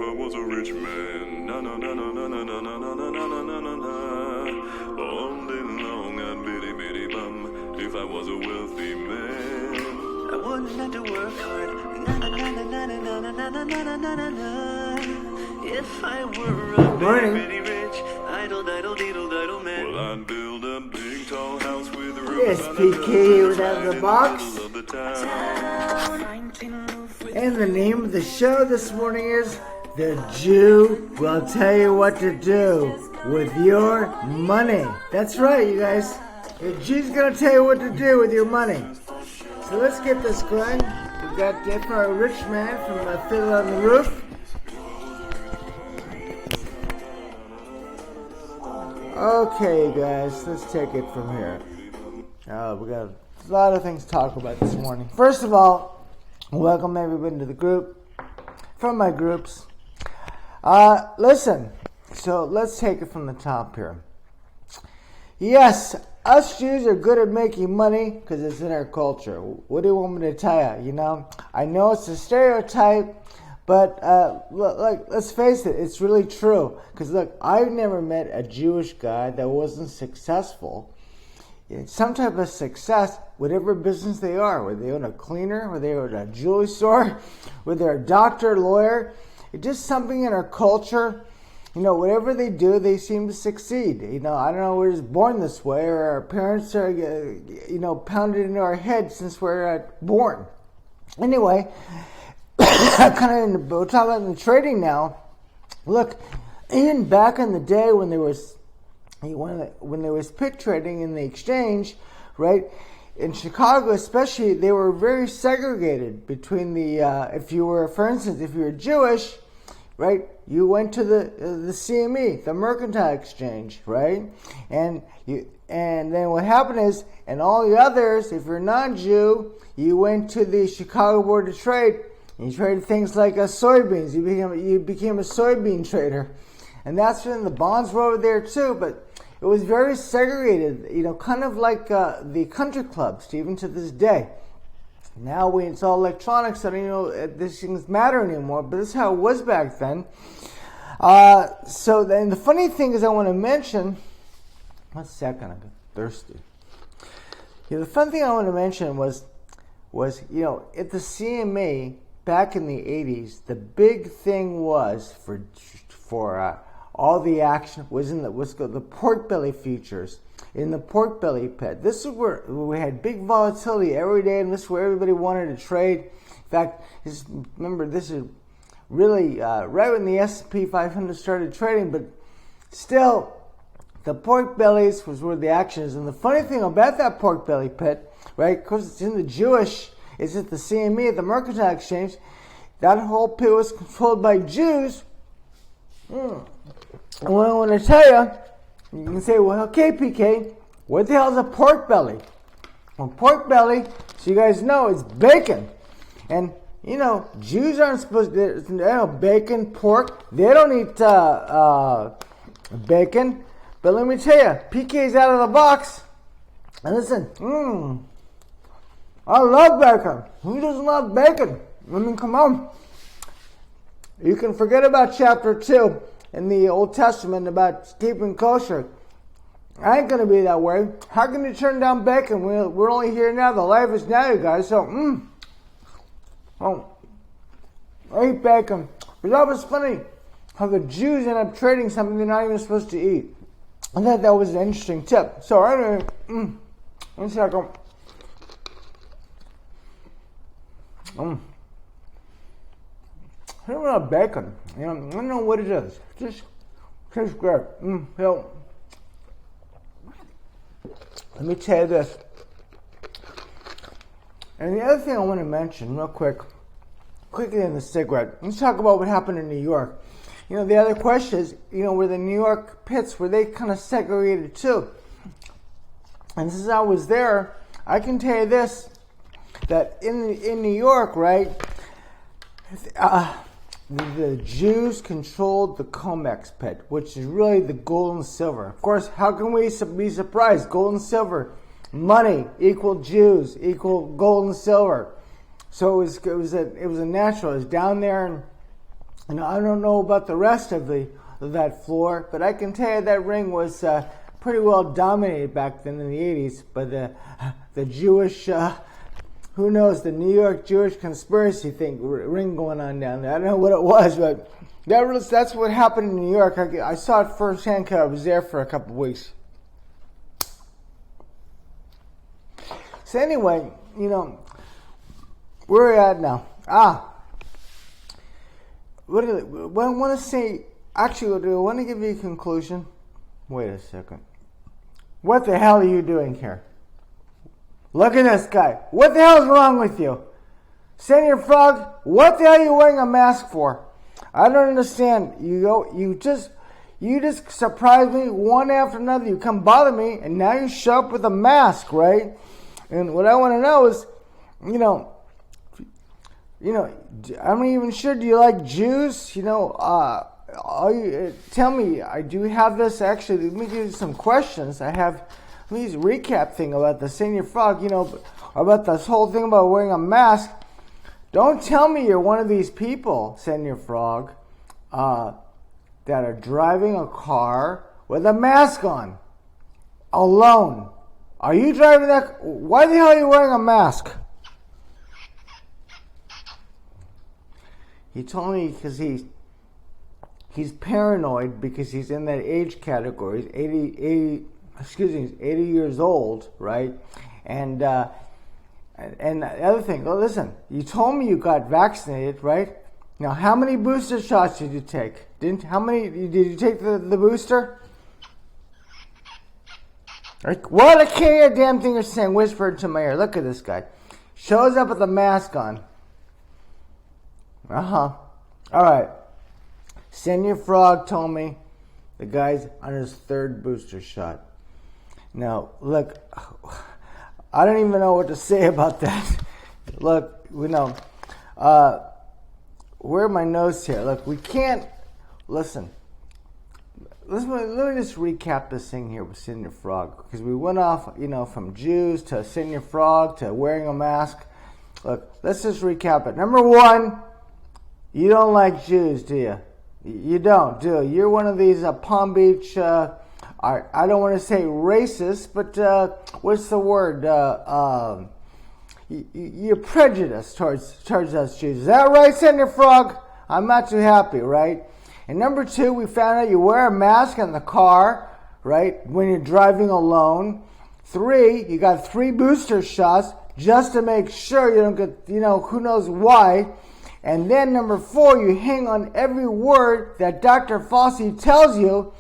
if I was a rich man. Na na na na na na na na na na na na na na. All day long I'd bitty bitty bum if I was a wealthy man. I wouldn't have to work hard. Na na na na na na na na na na na na. If I were a bitty bitty rich, idle diddle diddle diddle man. Well, I'd build a big tall house with a roof. Yes, PK would have the box. And the name of the show this morning is The Jew Will Tell You What to Do With Your Money. That's right, you guys. The Jew's going to tell you what to do with your money. So let's get this going. We've got a rich man from Fiddle on the Roof. Okay, you guys, let's take it from here. We got a lot of things to talk about this morning. First of all, welcome everybody to the group, from my groups. Listen, so let's take it from the top here. Yes, us Jews are good at making money because it's in our culture. What do you want me to tell you? You know, I know it's a stereotype, but look, let's face it, it's really true. Because look, I've never met a Jewish guy that wasn't successful. Some type of success, whatever business they are, whether they own a cleaner, whether they own a jewelry store, whether they're a doctor, lawyer, it's just something in our culture. You know, whatever they do, they seem to succeed. You know, I don't know, we're just born this way, or our parents are, pounded into our head since we're born. Anyway, we'll talk about the trading now. Look, even back in the day when there was pit trading in the exchange, right? In Chicago, especially, they were very segregated between if you were Jewish, right? You went to the CME, the Mercantile Exchange, right? And then what happened is, and all the others, if you're non-Jew, you went to the Chicago Board of Trade and you traded things like soybeans. You became a soybean trader, and that's when the bonds were over there too, but. It was very segregated, kind of like the country clubs, even to this day. Now it's all electronics, so these things matter anymore, but this is how it was back then. So then the funny thing is I want to mention, 1 second, I got thirsty. The fun thing I want to mention was at the CME back in the 80s, the big thing was for all the action was in what's called the pork belly futures in the pork belly pit. This is where we had big volatility every day, and this is where everybody wanted to trade. In fact, remember, this is really right when the S&P 500 started trading, but still, the pork bellies was where the action is. And the funny thing about that pork belly pit, right, because it's in it's at the CME, at the Mercantile Exchange, that whole pit was controlled by Jews. And what I want to tell you, you can say, well, okay, PK, what the hell is a pork belly? Well, pork belly, so you guys know, it's bacon. And, Jews aren't supposed to, bacon, pork, they don't eat bacon. But let me tell you, PK's out of the box. And listen, I love bacon. Who doesn't love bacon? I mean, come on. You can forget about chapter 2 in the Old Testament about keeping kosher. I ain't going to be that way. How can you turn down bacon? We're only here now. The life is now, you guys. So, I eat bacon. But that was funny how the Jews end up trading something they're not even supposed to eat. I thought that was an interesting tip. So, anyway, 1 second. I don't know bacon. I don't know what it is. Just tastes great. Let me tell you this. And the other thing I want to mention real quickly in the cigarette. Let's talk about what happened in New York. The other question is, were the New York pits, were they kind of segregated too? And since I was there, I can tell you this, that in New York, right, the Jews controlled the COMEX pit, which is really the gold and silver. Of course, how can we be surprised? Gold and silver, money equal Jews equal gold and silver. So it was a natural. It was down there And I don't know about the rest of that floor, but I can tell you that ring was pretty well dominated back then in the 80s by the Jewish, who knows, the New York Jewish conspiracy ring going on down there. I don't know what it was, but that's what happened in New York. I saw it firsthand because I was there for a couple of weeks. So anyway, where are we at now? What do I want to say? Actually, do I want to give you a conclusion? Wait a second. What the hell are you doing here? Look at this guy. What the hell is wrong with you? Senior Frog, what the hell are you wearing a mask for? I don't understand. You just surprise me one after another. You come bother me, and now you show up with a mask, right? And what I want to know is, I'm not even sure. Do you like Jews? Tell me. I do have this actually. Let me give you some questions. Let me just recap thing about the Senior Frog. About this whole thing about wearing a mask. Don't tell me you're one of these people, Senior Frog, that are driving a car with a mask on, alone. Are you driving that? Why the hell are you wearing a mask? He told me because he's paranoid because he's in that age category. He's 80 years old, right? And the other thing, listen, you told me you got vaccinated, right? Now, how many booster shots did you take? How many did you take the booster? What? I can't hear a damn thing you're saying. Whisper into my ear. Look at this guy. Shows up with a mask on. All right. Senior Frog told me the guy's on his third booster shot. Now, look, I don't even know what to say about that. Look, where are my notes here? Look, we can't, listen. Let me just recap this thing here with Senior Frog, because we went off, from Jews to Senior Frog to wearing a mask. Look, let's just recap it. Number one, you don't like Jews, do you? You don't, do you? You're one of these Palm Beach, I don't want to say racist, but what's the word? You're prejudiced towards us Jews. Is that right, Senior Frog? I'm not too happy, right? And number two, we found out you wear a mask in the car, right, when you're driving alone. 3, you got 3 booster shots just to make sure you don't get, who knows why. And then number 4, you hang on every word that Dr. Fauci tells you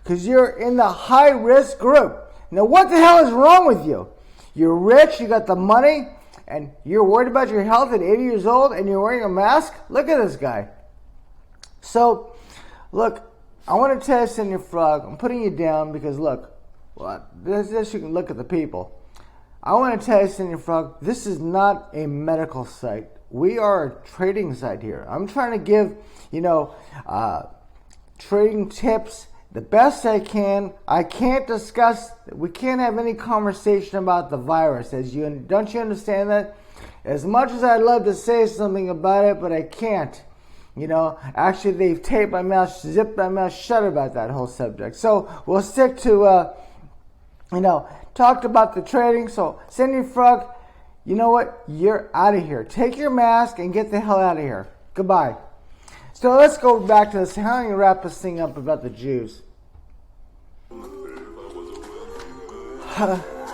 because you're in the high-risk group. Now, what the hell is wrong with you? You're rich, you got the money, and you're worried about your health at 80 years old, and you're wearing a mask? Look at this guy. So, look, I want to tell you, Senior Frog, I'm putting you down because, look, this you can look at the people. I want to tell you, Senior Frog, this is not a medical site. We are a trading site here. I'm trying to give, trading tips the best I can. I can't we can't have any conversation about the virus. Don't you understand that? As much as I'd love to say something about it, but I can't. Actually they've taped my mouth, zipped my mouth shut about that whole subject. So we'll stick to, talked about the trading. So Senior Frog, you know what? You're out of here. Take your mask and get the hell out of here. Goodbye. So let's go back to this. How do you wrap this thing up about the Jews?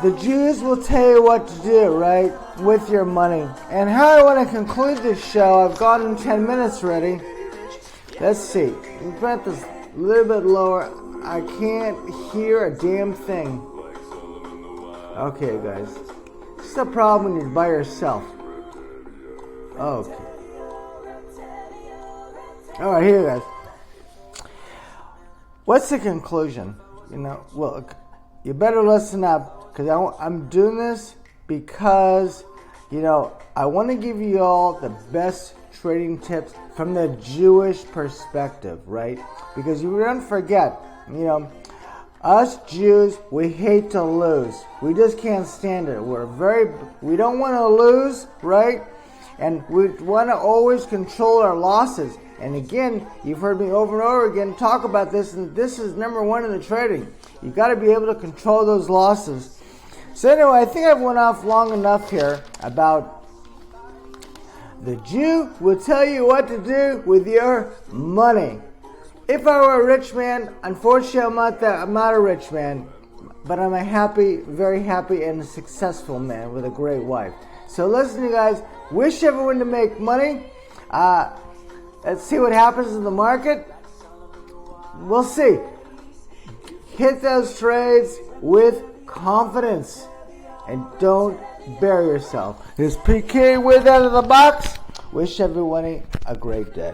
The Jews will tell you what to do, right, with your money. And how I want to conclude this show, I've gotten 10 minutes ready. Let's see. We've got this a little bit lower. I can't hear a damn thing. Okay, guys. This is the problem when you're by yourself. Okay. Alright, here, guys. What's the conclusion? Look, you better listen up, because I'm doing this because, I want to give you all the best trading tips from the Jewish perspective, right? Because you don't forget, us Jews, we hate to lose. We just can't stand it. We don't want to lose, right? And we want to always control our losses. And again, you've heard me over and over again talk about this, and this is number one in the trading. You've got to be able to control those losses. So anyway, I think I've went off long enough here about the Jew will tell you what to do with your money. If I were a rich man, unfortunately I'm not a rich man, but I'm a happy, very happy and successful man with a great wife. So listen, you guys, wish everyone to make money. Let's see what happens in the market. We'll see. Hit those trades with confidence and don't bury yourself. This PK with out of the box. Wish everyone a great day.